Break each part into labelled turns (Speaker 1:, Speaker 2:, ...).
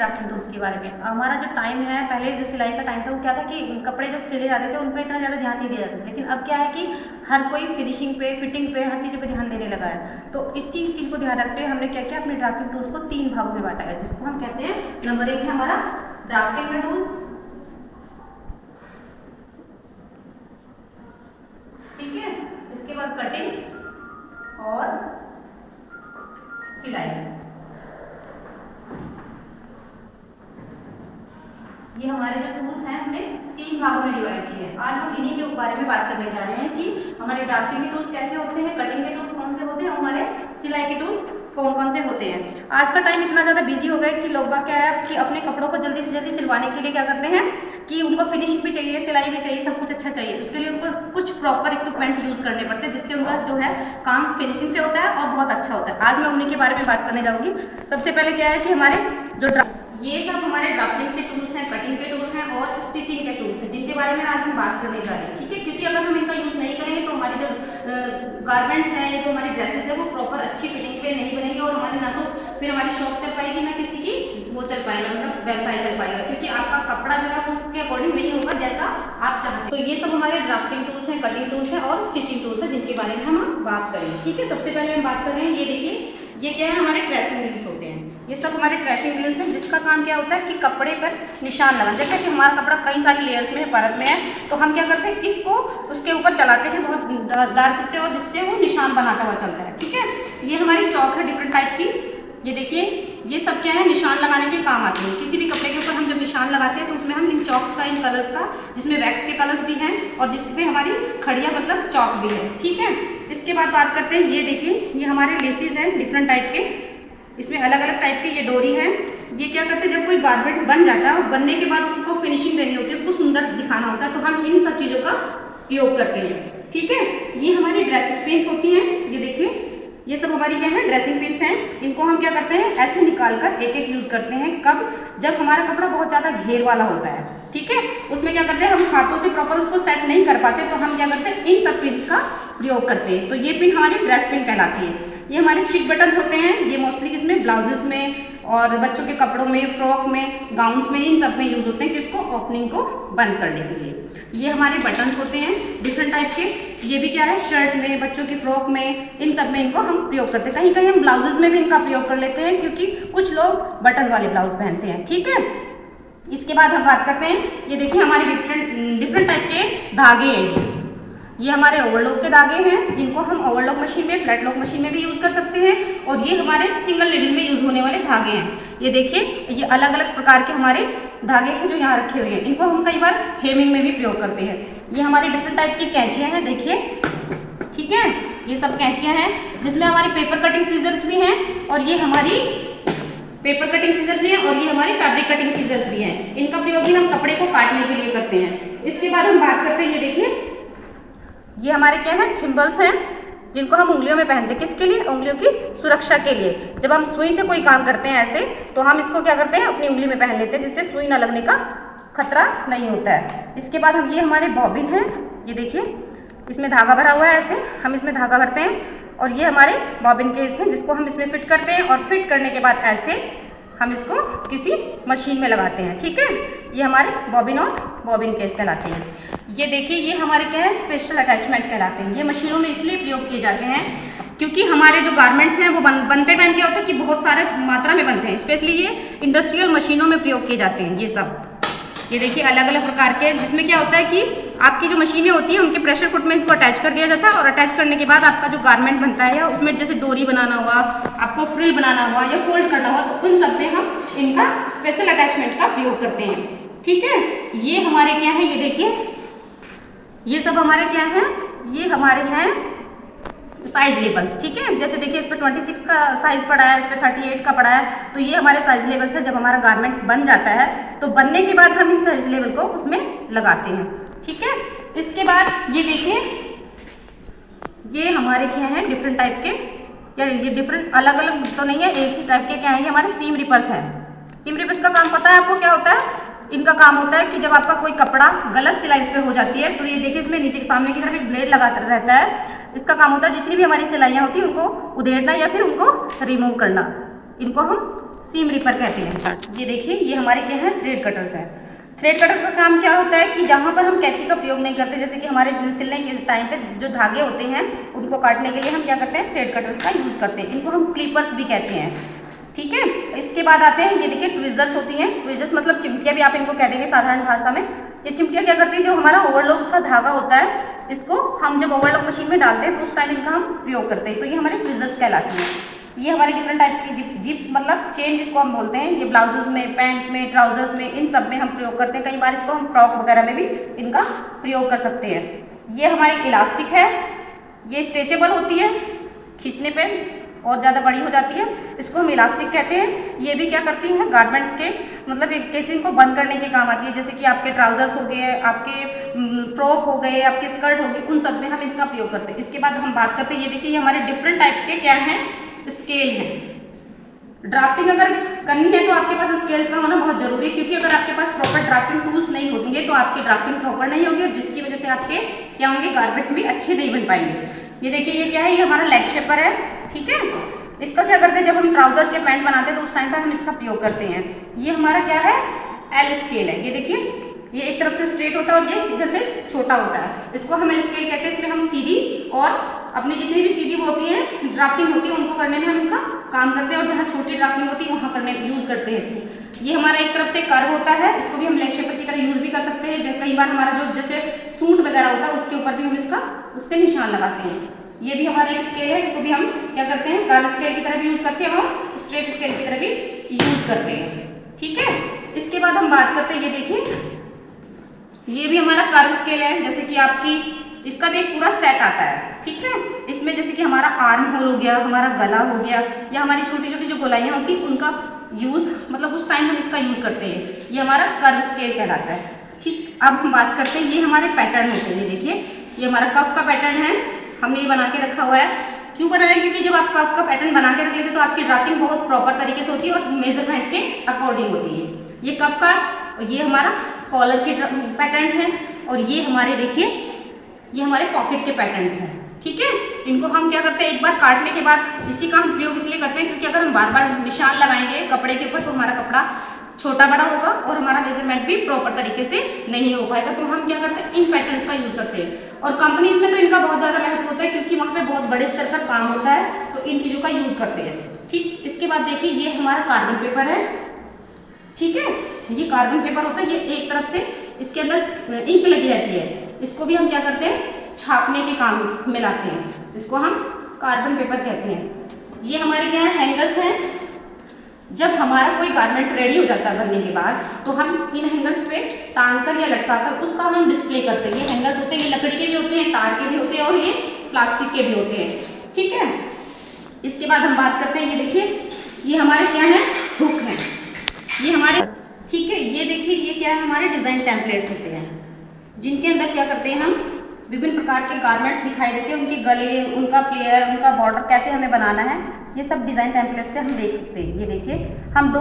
Speaker 1: Drafting tools के बारे में। हमारा जो टाइम है, पहले जो सिलाई का टाइम था वो क्या था कि कपड़े जो सिले जाते थे उन पर इतना ज़्यादा ध्यान नहीं दिया जाता था, लेकिन अब क्या है कि हर कोई फिनिशिंग पे, फिटिंग पे, हर चीज़ पे ध्यान देने लगा है। तो इसी चीज़ को ध्यान रखते हुए हमने क्या किया, अपने ड्राफ्टिंग टूल्स को 3 भागों में बांटा है, जिसको हम कहते हैं नंबर 1 है हमारा ड्राफ्टिंग का टूल्स, ठीक है। इसके बाद कटिंग और सिलाई, ये हमारे जो टूल्स हैं हमने 3 भागों में डिवाइड किए हैं। आज हम इन्हीं के बारे में बात करने जा रहे हैं कि हमारे ड्राफ्टिंग के टूल्स कैसे होते हैं, कटिंग के टूल्स कौन से होते हैं, हमारे सिलाई के टूल्स कौन कौन से होते हैं। आज का टाइम इतना ज़्यादा बिजी हो गया कि लोग बाग क्या है कि अपने कपड़ों को जल्दी से जल्दी सिलवाने के लिए क्या करते हैं कि उनको फिनिशिंग भी चाहिए, सिलाई भी चाहिए, सब कुछ अच्छा चाहिए। उसके लिए उनको कुछ प्रॉपर इक्विपमेंट यूज़ करने पड़ते हैं, जिससे उनका जो है काम फिनिशिंग से होता है और बहुत अच्छा होता है। आज मैं उन्हीं के बारे में बात करने जाऊँगी। सबसे पहले क्या है कि हमारे जो ये सब हमारे ड्राफ्टिंग के टूल्स हैं, कटिंग के टूल्स हैं और स्टिचिंग के टूल्स हैं, जिनके बारे में आज हम बात करने जा रहे हैं, ठीक है। क्योंकि अगर हम इनका यूज़ नहीं करेंगे तो हमारी जो गारमेंट्स हैं, जो हमारी ड्रेसेस है वो प्रॉपर अच्छी फिटिंग पे नहीं बनेंगे और हमारी ना तो फिर हमारी शॉप चल पाएगी, ना किसी की वो चल पाएगा, मतलब व्यवसाय चल पाएगा, क्योंकि आपका कपड़ा जो है उसके अकॉर्डिंग नहीं होगा जैसा आप चाहते हैं। तो ये सब हमारे ड्राफ्टिंग टूल्स हैं, कटिंग टूल्स हैं और स्टिचिंग टूल्स हैं, जिनके बारे में हम बात करेंगे, ठीक है। सबसे पहले हम बात कर रहे हैं, ये देखिए, ये क्या है, हमारे ट्रेसिंग व्हील्स होते हैं। ये सब हमारे ट्रेसिंग व्हील्स हैं, जिसका काम क्या होता है कि कपड़े पर निशान लगाना। जैसे कि हमारा कपड़ा कई सारी लेयर्स में है, परत में है, तो हम क्या करते हैं, इसको उसके ऊपर चलाते हैं बहुत डार्क से, और जिससे वो निशान बनाता हुआ चलता है, ठीक है। ये हमारी चौक है डिफरेंट टाइप की। ये देखिए, ये सब क्या है, निशान लगाने के काम आते हैं। किसी भी कपड़े के ऊपर हम जब निशान लगाते हैं तो उसमें हम इन चौक्स का, इन कलर्स का, जिसमें वैक्स के कलर्स भी हैं और जिसमें हमारी खड़िया मतलब चौक भी है, ठीक है। इसके बाद बात करते हैं, ये देखिए, ये हमारे लेसेस हैं डिफरेंट टाइप के, इसमें अलग अलग टाइप के ये डोरी हैं। ये क्या करते हैं, जब कोई गारमेंट बन जाता है और बनने के बाद उसको फिनिशिंग देनी होती है, उसको सुंदर दिखाना होता है, तो हम इन सब चीज़ों का प्रयोग करते हैं, ठीक है। ये हमारी ड्रेसिंग पिन्स होती हैं, ये देखिए, ये सब हमारी क्या है, ड्रेसिंग पिन्स हैं। इनको हम क्या करते हैं, ऐसे निकाल कर एक एक यूज़ करते हैं। कब, जब हमारा कपड़ा बहुत ज़्यादा घेर वाला होता है, ठीक है, उसमें क्या करते हैं, हम हाथों से प्रॉपर उसको सेट नहीं कर पाते, तो हम क्या करते हैं, इन सब पिन्स का प्रयोग करते हैं। तो ये पिन हमारी ड्रेस पिन कहलाती है। ये हमारे चिक बटन्स होते हैं, ये मोस्टली किसमें, ब्लाउजेस में और बच्चों के कपड़ों में, फ्रॉक में, गाउन्स में, इन सब में यूज़ होते हैं, किसको, ओपनिंग को बंद करने के लिए। ये हमारे बटन्स होते हैं डिफरेंट टाइप के। ये भी क्या है, शर्ट में, बच्चों की फ्रॉक में, इन सब में इनको हम प्रयोग करते हैं। कहीं कहीं हम ब्लाउजेस में भी इनका प्रयोग कर लेते हैं, क्योंकि कुछ लोग बटन वाले ब्लाउज पहनते हैं, ठीक है। इसके बाद हम बात करते हैं, ये देखिए, हमारे डिफरेंट टाइप के धागे हैं। ये हमारे ओवरलॉक के धागे हैं, जिनको हम ओवरलॉक मशीन में, फ्लैट लॉक मशीन में भी यूज़ कर सकते हैं, और ये हमारे सिंगल नीडल में यूज़ होने वाले धागे हैं। ये देखिए, ये अलग अलग प्रकार के हमारे धागे हैं जो यहाँ रखे हुए हैं। इनको हम कई बार हेमिंग में भी प्रयोग करते हैं। ये हमारे डिफरेंट टाइप की कैंचियाँ हैं, देखिए, ठीक है। ये सब कैंचियाँ हैं, जिसमें हमारी पेपर कटिंग सीजर्स भी हैं, और ये हमारी पेपर कटिंग सीजर भी है, और ये हमारी फैब्रिक कटिंग सीजर्स भी हैं। इनका प्रयोग भी हम कपड़े को काटने के लिए करते हैं। इसके बाद हम बात करते हैं, ये देखिए, ये हमारे क्या है, थिम्बल्स हैं, जिनको हम उंगलियों में पहनते हैं। किसके लिए, उंगलियों की सुरक्षा के लिए। जब हम सुई से कोई काम करते हैं ऐसे, तो हम इसको क्या करते हैं, अपनी उंगली में पहन लेते हैं, जिससे सुई ना लगने का खतरा नहीं होता है। इसके बाद हम, ये हमारे बॉबिन है, ये देखिए, इसमें धागा भरा हुआ है, ऐसे हम इसमें धागा भरते हैं, और ये हमारे बॉबिन केस हैं, जिसको हम इसमें फिट करते हैं, और फिट करने के बाद ऐसे हम इसको किसी मशीन में लगाते हैं, ठीक है। ये हमारे बॉबिन और बॉबिन केस कहलाते हैं। ये देखिए, ये हमारे क्या है, स्पेशल अटैचमेंट कहलाते हैं। ये मशीनों में इसलिए प्रयोग किए जाते हैं क्योंकि हमारे जो गारमेंट्स हैं वो बनते टाइम क्या होता है कि बहुत सारे मात्रा में बनते हैं, स्पेशली ये इंडस्ट्रियल मशीनों में प्रयोग किए जाते हैं। ये सब, ये देखिए, अलग अलग प्रकार के, जिसमें क्या होता है कि आपकी जो मशीनें होती हैं उनके प्रेशर फुट में इनको अटैच कर दिया जाता है, और अटैच करने के बाद आपका जो गारमेंट बनता है, या उसमें जैसे डोरी बनाना हुआ, आपको फ्रिल बनाना हुआ या फोल्ड करना हुआ, तो उन सब में हम इनका स्पेशल अटैचमेंट का प्रयोग करते हैं, ठीक है। ये हमारे क्या है, ये देखिए, ये सब हमारे क्या है, ये हमारे हैं साइज लेबल्स, ठीक है। जैसे देखिए, इस पर 26 का साइज पड़ा है, इस पर 38 का पड़ा है, तो ये हमारे साइज लेबल्स है। जब हमारा गारमेंट बन जाता है, तो बनने के बाद हम इन साइज लेवल को उसमें लगाते हैं, ठीक है। इसके बाद ये देखिए, ये हमारे क्या है, डिफरेंट टाइप के, या ये डिफरेंट अलग अलग तो नहीं है, एक ही टाइप के क्या है, ये हमारे सीम रिपर्स हैं। सीम रिपर्स का काम पता है आपको क्या होता है? इनका काम होता है कि जब आपका कोई कपड़ा गलत सिलाई पे हो जाती है, तो ये देखिए, इसमें नीचे सामने की तरफ एक ब्लेड लगा रहता है। इसका काम होता है जितनी भी हमारी सिलाइयाँ होती हैं उनको उधेड़ना या फिर उनको रिमूव करना। इनको हम सीम रिपर कहते हैं। ये देखिए ये हमारे क्या है, थ्रेड कटर्स है। थ्रेड कटर का काम क्या होता है कि जहाँ पर हम कैंची का प्रयोग नहीं करते, जैसे कि हमारे सिलने के टाइम पे जो धागे होते हैं उनको काटने के लिए हम क्या करते हैं, थ्रेड कटर्स का यूज़ करते हैं। इनको हम क्लिपर्स भी कहते हैं, ठीक है। इसके बाद आते हैं, ये देखिए ट्विजर्स होती हैं। ट्विजर्स मतलब चिमटियाँ भी आप इनको कह देंगे साधारण भाषा में। ये चिमटियाँ क्या करती हैं, जो हमारा ओवरलॉक का धागा होता है इसको हम जब ओवरलॉक मशीन में डालते हैं तो उस टाइम इनका हम प्रयोग करते हैं, तो ये हमारे ट्विजर्स कहलाती हैं। ये हमारे डिफरेंट टाइप की जिप मतलब चेन जिसको हम बोलते हैं, ये ब्लाउजेस में, पैंट में, ट्राउजर्स में, इन सब में हम प्रयोग करते हैं। कई बार इसको हम फ्रॉक वगैरह में भी इनका प्रयोग कर सकते हैं। ये हमारी इलास्टिक है, ये स्ट्रेचेबल होती है, खींचने पे और ज़्यादा बड़ी हो जाती है, इसको हम इलास्टिक कहते हैं। ये भी क्या करती है, गारमेंट्स के मतलब एक केसिंग को बंद करने के काम आती है, जैसे कि आपके ट्राउजर्स हो गए, आपके फ्रॉक हो गए, आपकी स्कर्ट हो गई, उन सब में हम इसका प्रयोग करते हैं। इसके बाद हम बात करते हैं, ये देखिए ये हमारे डिफरेंट टाइप के क्या हैं, स्केल है। ड्राफ्टिंग अगर करनी है तो आपके पास स्केल्स का होना बहुत जरूरी है, क्योंकि अगर आपके पास प्रॉपर ड्राफ्टिंग टूल्स नहीं होंगे तो आपकी ड्राफ्टिंग प्रॉपर नहीं होगी और जिसकी वजह से आपके क्या होंगे, गारमेंट भी अच्छे नहीं बन पाएंगे। ये देखिए ये क्या है, ये हमारा लेग शेपर है, ठीक है। इसका क्या करते हैं, जब हम ट्राउजर्स या पैंट बनाते हैं तो उस टाइम पर हम इसका प्रयोग करते हैं। ये हमारा क्या है, एल स्केल है। ये देखिए ये एक तरफ से स्ट्रेट होता है और ये इधर से छोटा होता है, इसको हम एल स्केल कहते हैं। इसमें हम सीधी और अपनी जितनी भी सीधी होती है ड्राफ्टिंग होती है उनको करने में हम इसका काम करते हैं, और जहाँ छोटी ड्राफ्टिंग होती है वहाँ करने यूज़ करते हैं इसको। ये हमारा एक तरफ से कर्व होता है, इसको भी हम लेग शेपर की तरह यूज़ भी कर सकते हैं। कई बार हमारा जो जैसे सूट वगैरह होता है उसके ऊपर भी हम इसका उससे निशान लगाते हैं। ये भी हमारा एक स्केल है, इसको भी हम क्या करते हैं, कर्व स्केल की तरह भी यूज़ करते हैं और स्ट्रेट स्केल की तरह भी यूज़ करते हैं, ठीक है। इसके बाद हम बात करते हैं, ये देखिए ये भी हमारा कर्व स्केल है, जैसे कि आपकी इसका भी एक पूरा सेट आता है, ठीक है। इसमें जैसे कि हमारा आर्म होल हो गया, हमारा गला हो गया, या हमारी छोटी छोटी जो गोलाइयाँ होती हैं उनका यूज़ मतलब उस टाइम हम इसका यूज़ करते हैं। ये हमारा कर्व स्केल कहलाता है, ठीक। अब हम बात करते हैं, ये हमारे पैटर्न होते हैं। ये देखिए ये हमारा कफ का पैटर्न है, हमने ये बना के रखा हुआ है। क्यों बनाया, क्योंकि जब आप कफ का पैटर्न बना के रख लेते तो आपकी ड्राफ्टिंग बहुत प्रॉपर तरीके से होती है और मेजरमेंट के अकॉर्डिंग होती है। ये कफ का, ये हमारा कॉलर के पैटर्न है, और ये हमारे देखिए ये हमारे पॉकेट के पैटर्न्स हैं, ठीक है। इनको हम क्या करते हैं, एक बार काटने के बाद इसी का हम प्रयोग इसलिए करते हैं क्योंकि अगर हम बार बार निशान लगाएंगे कपड़े के ऊपर तो हमारा कपड़ा छोटा बड़ा होगा और हमारा मेजरमेंट भी प्रॉपर तरीके से नहीं हो पाएगा। तो हम क्या करते हैं, इन पैटर्न्स का यूज़ करते हैं। और कंपनीज में तो इनका बहुत ज़्यादा महत्व होता है क्योंकि वहाँ पे बहुत बड़े स्तर पर काम होता है, तो इन चीज़ों का यूज़ करते हैं, ठीक। इसके बाद देखिए ये हमारा कार्बन पेपर है, ठीक है। ये कार्बन पेपर होता है, ये एक तरफ से इसके अंदर इंक लगी रहती है, इसको भी हम क्या करते हैं, छापने के काम में लाते हैं, इसको हम कार्बन पेपर कहते हैं। ये हमारे क्या है, हैंगर्स हैं। जब हमारा कोई गारमेंट रेडी हो जाता है बनने के बाद तो हम इन हैंगर्स पे टांग कर या लटका कर उसका हम डिस्प्ले करते हैं। ये हैंगर्स होते हैं, ये लकड़ी के भी होते हैं, तार के भी होते हैं और ये प्लास्टिक के भी होते हैं, ठीक है। इसके बाद हम बात करते हैं, ये देखिए ये हमारे क्या है, हुक है, ये हमारे, ठीक है। ये देखिए ये क्या है, हमारे डिज़ाइन टेम्पलेट्स होते हैं जिनके अंदर क्या करते हैं, हम विभिन्न प्रकार के गारमेंट्स दिखाई देते हैं, उनके गले, उनका फ्लेयर, उनका बॉर्डर कैसे हमें बनाना है, ये सब डिज़ाइन टेम्पलेट से हम देख सकते हैं। ये देखिए हम दो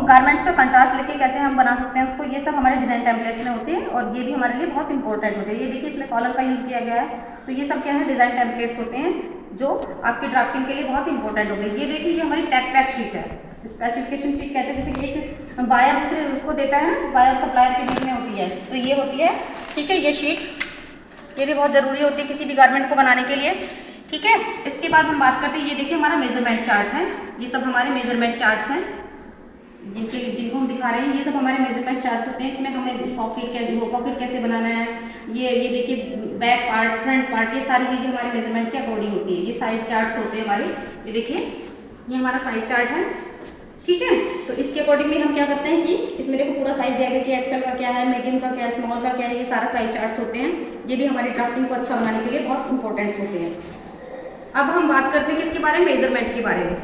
Speaker 1: गारमेंट्स का कंट्रास्ट लेके कैसे हम बना सकते हैं उसको, ये सब हमारे डिज़ाइन टेम्पलेट्स में होते हैं और ये भी हमारे लिए बहुत इंपॉर्टेंट होते हैं। ये देखिए इसमें कॉलर का यूज़ किया गया है, तो ये सब क्या है, डिज़ाइन टेम्पलेट्स होते हैं जो आपकी ड्राफ्टिंग के लिए बहुत इंपॉर्टेंट होते हैं। ये देखिए ये हमारी टैग पैक शीट है, स्पेसिफिकेशन शीट कहते हैं, जैसे कि एक बायर दूसरे उसको देता है ना, बायर सप्लायर के बीच में होती है, तो ये होती है, ठीक है। ये शीट ये भी बहुत ज़रूरी होती है किसी भी गारमेंट को बनाने के लिए, ठीक है। इसके बाद हम बात करते हैं, ये देखिए हमारा मेजरमेंट चार्ट है, ये सब हमारे मेजरमेंट चार्ट्स हैं जिनको हम दिखा रहे हैं, ये सब हमारे मेजरमेंट चार्ट्स होते हैं। इसमें हमें पॉकेट कैसे बनाना है, ये देखिए बैक पार्ट, फ्रंट पार्ट, ये सारी चीज़ें हमारे मेजरमेंट के अकॉर्डिंग होती है। ये साइज चार्ट्स होते हैं हमारे, ये देखिए ये हमारा साइज चार्ट है, ठीक है। तो इसके अकॉर्डिंग भी हम क्या करते हैं कि इसमें देखो पूरा साइज दिया गया कि एक्सेल का क्या है, मीडियम का क्या है, स्मॉल का क्या है, ये सारा साइज चार्ट्स होते हैं। ये भी हमारी ड्राफ्टिंग को अच्छा बनाने के लिए बहुत इंपॉर्टेंट्स होते हैं। अब हम बात करते हैं किसके बारे में, मेजरमेंट के बारे में।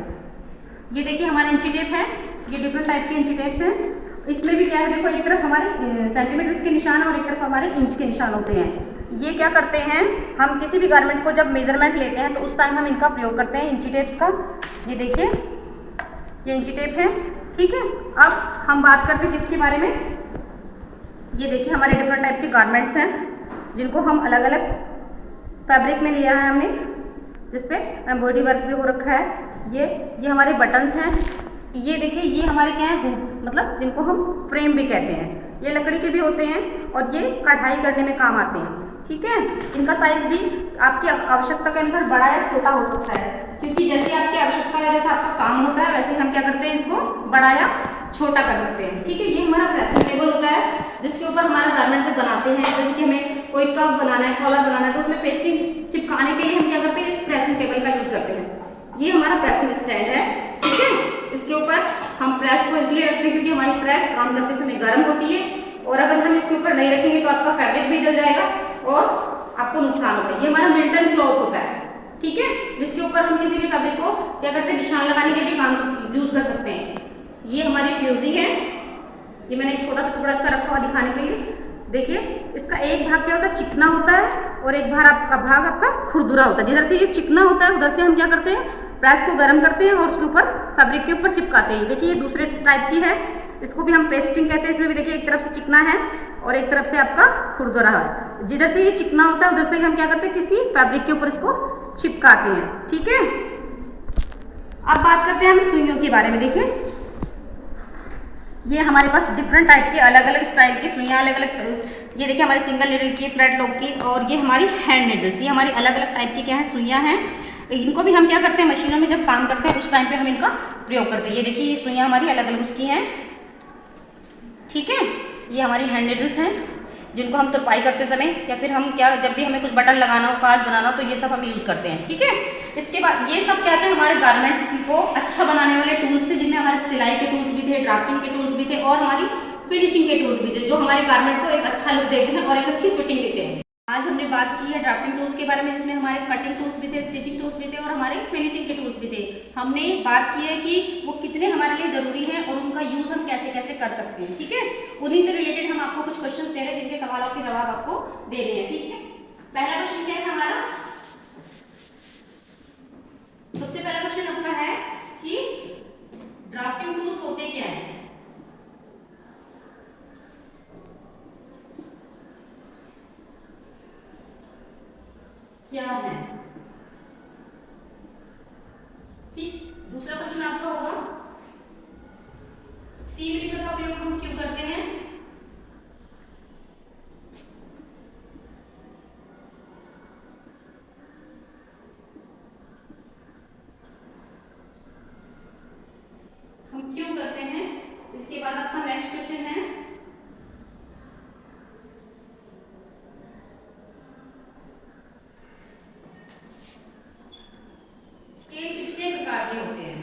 Speaker 1: ये देखिए हमारा इंची टेप है, ये डिफरेंट टाइप के इंची टेप्स हैं। इसमें भी क्या है, देखो एक तरफ हमारे सेंटीमीटर्स के निशान और एक तरफ हमारे इंच के निशान होते हैं। ये क्या करते हैं, हम किसी भी गारमेंट को जब मेजरमेंट लेते हैं तो उस टाइम हम इनका प्रयोग करते हैं, इंची टेप्स का। ये देखिए ये इंची टेप है, ठीक है। अब हम बात करते हैं किसके बारे में, ये देखिए हमारे डिफरेंट टाइप के गारमेंट्स हैं जिनको हम अलग अलग फैब्रिक में लिया है हमने, जिस पे एम्ब्रॉयडरी वर्क भी हो रखा है। ये हमारे बटन्स हैं, ये देखिए, ये हमारे क्या है, हुक, मतलब जिनको हम फ्रेम भी कहते हैं। ये लकड़ी के भी होते हैं और ये कढ़ाई करने में काम आते हैं। ठीक है, इनका साइज भी आपकी आवश्यकता के अनुसार बड़ा या छोटा हो सकता है, क्योंकि जैसे आपकी आवश्यकता है, जैसा आपका काम होता है, वैसे हम क्या करते हैं, इसको बड़ा या छोटा कर सकते हैं। ठीक है, ये हमारा प्रेसिंग टेबल होता है, जिसके ऊपर हमारा गारमेंट जब बनाते हैं, जैसे कि हमें कोई कप बनाना है, कॉलर बनाना है, तो उसमें पेस्टिंग चिपकाने के लिए हम क्या करते हैं, इस प्रेसिंग टेबल का यूज करते हैं। ये हमारा प्रेसिंग स्टैंड है। ठीक है, इसके ऊपर हम प्रेस को इसलिए रखते हैं क्योंकि हमारी प्रेस काम करते समय गर्म होती है, और अगर हम इसके ऊपर नहीं रखेंगे तो आपका फैब्रिक भी जल जाएगा और आपको नुकसान होगा। ये हमारा मेल्टन क्लॉथ होता है। ठीक है, जिसके ऊपर हम किसी भी फैब्रिक को क्या करते हैं, निशान लगाने के भी काम यूज कर सकते हैं। ये हमारी फ्यूजिंग है। ये मैंने एक छोटा सा टुकड़ा इसका रखा हुआ दिखाने के लिए। देखिए, इसका एक भाग क्या होता है, चिकना होता है, और एक भाग आपका खुरदुरा होता है। जिधर से ये चिकना होता है उधर से हम क्या करते हैं, प्रेस को गर्म करते हैं और उसके ऊपर फैब्रिक के ऊपर चिपकाते हैं। देखिए, ये दूसरे टाइप की है, इसको भी हम पेस्टिंग कहते हैं। इसमें भी देखिए, एक तरफ से चिकना है और एक तरफ से आपका खुरदुरा है। जिधर से ये चिकना होता है उधर से हम क्या करते हैं, किसी फैब्रिक के ऊपर इसको चिपकाते हैं। ठीक है, अब बात करते हैं हम सुइयों के बारे में। देखिए, ये हमारे पास डिफरेंट टाइप की अलग अलग स्टाइल की सुइयाँ, अलग अलग, ये देखिए हमारी सिंगल नीडल की, फ्लैट लॉक की, और ये हमारी हैंड नीडल्स। ये हमारी अलग अलग टाइप की क्या है, सुइयाँ हैं। इनको भी हम क्या करते हैं, मशीनों में जब काम करते हैं उस टाइम पे हम इनका प्रयोग करते हैं। ये देखिए, ये सुइयाँ हमारी अलग अलग उसकी हैं। ठीक है, ये हमारी हैंड नीडल्स हैं, जिनको हम तुरपाई करते समय या फिर हम क्या, जब भी हमें कुछ बटन लगाना हो, काज बनाना हो, तो ये सब हम यूज़ करते हैं। ठीक है, इसके बाद ये सब क्या थे, हमारे गारमेंट्स को अच्छा बनाने वाले टूल्स थे, जिनमें हमारे सिलाई के टूल्स भी थे, ड्राफ्टिंग के टूल्स भी थे, और हमारी फिनिशिंग के टूल्स भी थे, जो हमारे गारमेंट को एक अच्छा लुक देते हैं और एक अच्छी फिटिंग देते हैं। आज हमने बात की है ड्राफ्टिंग टूल्स के बारे में, जिसमें हमारे कटिंग टूल्स भी थे, स्टिचिंग टूल्स भी थे, और हमारे फिनिशिंग के टूल्स भी थे। हमने बात की है कि वो कितने हमारे लिए जरूरी हैं और उनका यूज हम कैसे कैसे कर सकते हैं। ठीक है, उन्हीं से रिलेटेड हम आपको कुछ क्वेश्चंस दे रहे हैं, जिनके सवालों के जवाब आपको दे रहे हैं। ठीक है, पहला क्वेश्चन क्या है हमारा, सबसे पहला क्वेश्चन आपका है कि ड्राफ्टिंग टूल्स होते क्या है। क्या है, ठीक। दूसरा क्वेश्चन आपका होगा, सीम रिपर का प्रयोग हम क्यों करते हैं। हम क्यों करते हैं। इसके बाद आपका नेक्स्ट क्वेश्चन है, स्केल कितने प्रकार के होते हैं।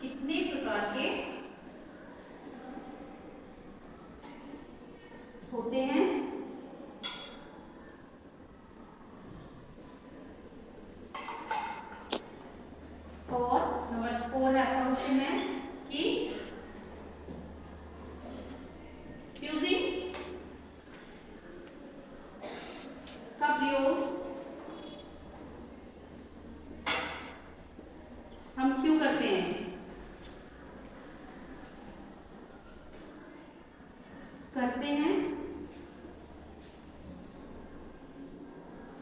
Speaker 1: कितने प्रकार के होते हैं। और नंबर 4 है आपका क्वेश्चन है कि फ्यूजिंग का प्रयोग हम क्यों करते हैं। करते हैं।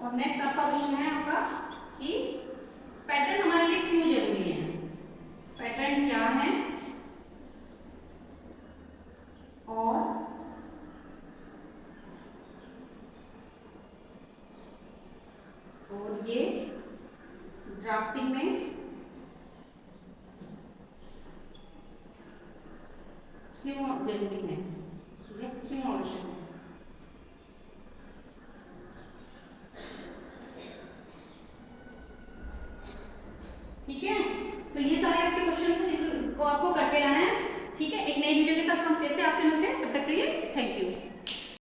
Speaker 1: और नेक्स्ट आपका क्वेश्चन है आपका कि पैटर्न हमारे लिए क्यों जरूरी है। पैटर्न क्या है और ये ड्राफ्टिंग में क्यों जरूरी है, ये क्यों आवश्यक है। ठीक है।